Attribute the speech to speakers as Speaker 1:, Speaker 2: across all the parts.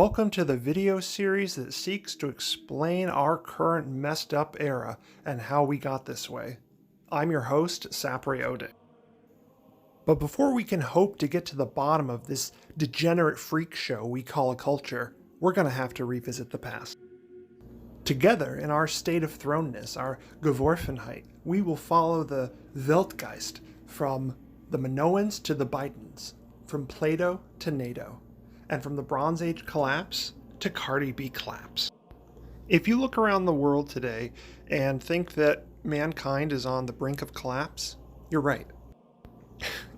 Speaker 1: Welcome to the video series that seeks to explain our current messed up era and how we got this way. I'm your host, Sapri Ode. But before we can hope to get to the bottom of this degenerate freak show we call a culture, we're going to have to revisit the past. Together, in our state of thrownness, our Geworfenheit, we will follow the Weltgeist from the Minoans to the Bidens, from Plato to NATO, and from the Bronze Age collapse to Cardi B collapse. If you look around the world today and think that mankind is on the brink of collapse, you're right.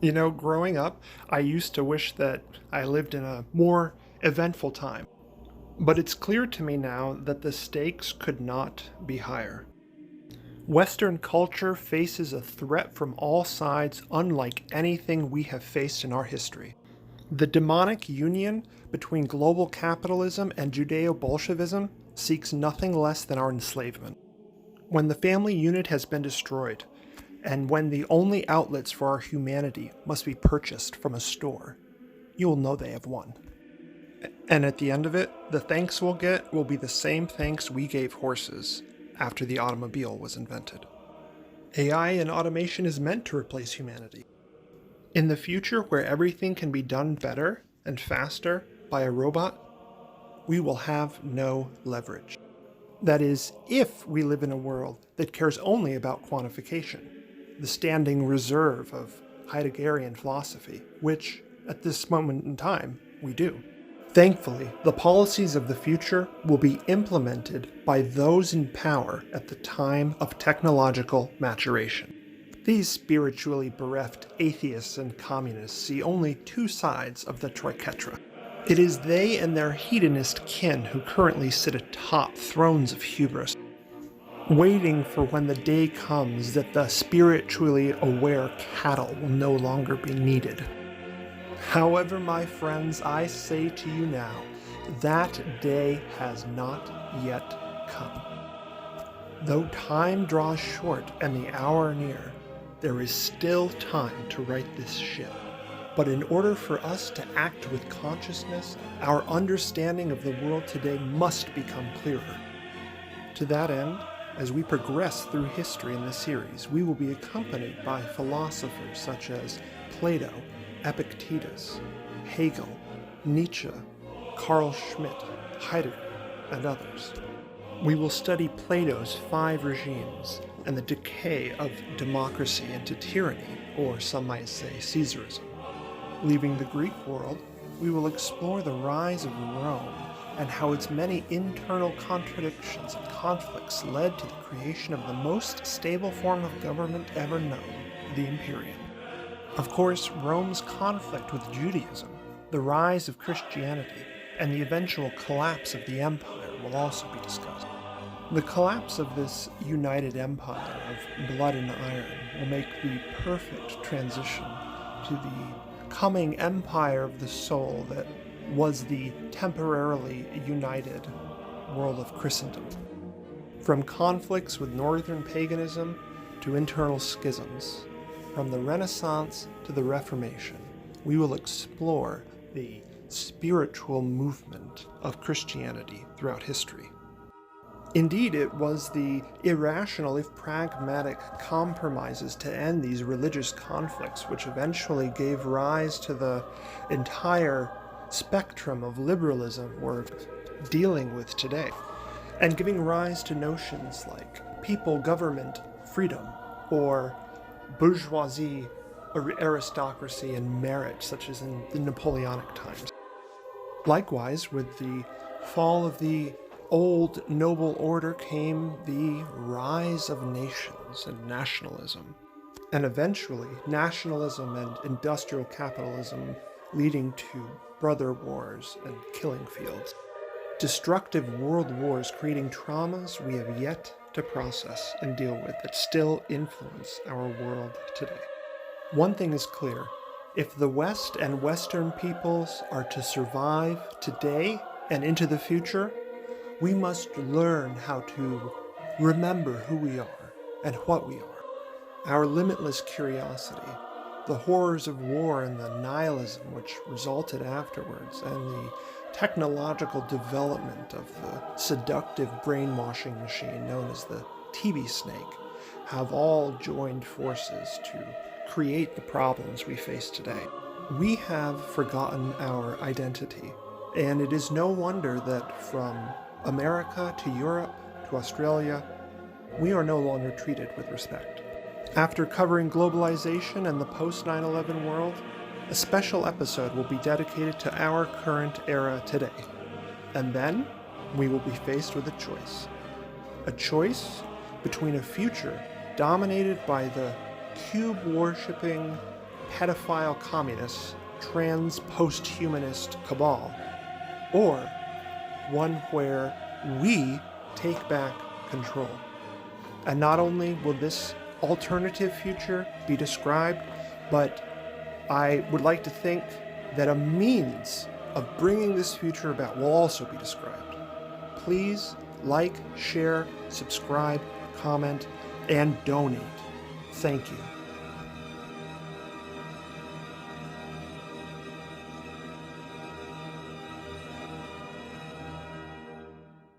Speaker 1: You know, growing up, I used to wish that I lived in a more eventful time. But it's clear to me now that the stakes could not be higher. Western culture faces a threat from all sides unlike anything we have faced in our history. The demonic union between global capitalism and Judeo-Bolshevism seeks nothing less than our enslavement. When the family unit has been destroyed, and when the only outlets for our humanity must be purchased from a store, you will know they have won. And at the end of it, the thanks we'll get will be the same thanks we gave horses after the automobile was invented. AI and automation is meant to replace humanity. In the future, where everything can be done better and faster by a robot, we will have no leverage. That is, if we live in a world that cares only about quantification, the standing reserve of Heideggerian philosophy, which, at this moment in time, we do. Thankfully, the policies of the future will be implemented by those in power at the time of technological maturation. These spiritually bereft atheists and communists see only two sides of the triquetra. It is they and their hedonist kin who currently sit atop thrones of hubris, waiting for when the day comes that the spiritually aware cattle will no longer be needed. However, my friends, I say to you now, that day has not yet come. Though time draws short and the hour near, there is still time to right this ship. But in order for us to act with consciousness, our understanding of the world today must become clearer. To that end, as we progress through history in this series, we will be accompanied by philosophers such as Plato, Epictetus, Hegel, Nietzsche, Carl Schmitt, Heidegger, and others. We will study Plato's 5 regimes and the decay of democracy into tyranny, or some might say Caesarism. Leaving the Greek world, we will explore the rise of Rome and how its many internal contradictions and conflicts led to the creation of the most stable form of government ever known, the Imperium. Of course, Rome's conflict with Judaism, the rise of Christianity, and the eventual collapse of the empire will also be discussed. The collapse of this united empire of blood and iron will make the perfect transition to the coming empire of the soul that was the temporarily united world of Christendom. From conflicts with northern paganism to internal schisms, from the Renaissance to the Reformation, we will explore the spiritual movement of Christianity throughout history. Indeed, it was the irrational, if pragmatic, compromises to end these religious conflicts which eventually gave rise to the entire spectrum of liberalism we're dealing with today, and giving rise to notions like people, government, freedom, or bourgeoisie, aristocracy, and merit, such as in the Napoleonic times. Likewise, with the fall of the old noble order came the rise of nations and nationalism, and eventually nationalism and industrial capitalism leading to brother wars and killing fields. Destructive world wars creating traumas we have yet to process and deal with that still influence our world today. One thing is clear: if the West and Western peoples are to survive today and into the future, we must learn how to remember who we are and what we are. Our limitless curiosity, the horrors of war and the nihilism which resulted afterwards, and the technological development of the seductive brainwashing machine known as the TV snake have all joined forces to create the problems we face today. We have forgotten our identity, and it is no wonder that from America to Europe to Australia, we are no longer treated with respect. After covering globalization and the post-9/11 world, a special episode will be dedicated to our current era today. And then, we will be faced with a choice. A choice between a future dominated by the cube-worshipping, pedophile communists, trans post-humanist cabal, or one where we take back control. And not only will this alternative future be described, but I would like to think that a means of bringing this future about will also be described. Please like, share, subscribe, comment, and donate. Thank you.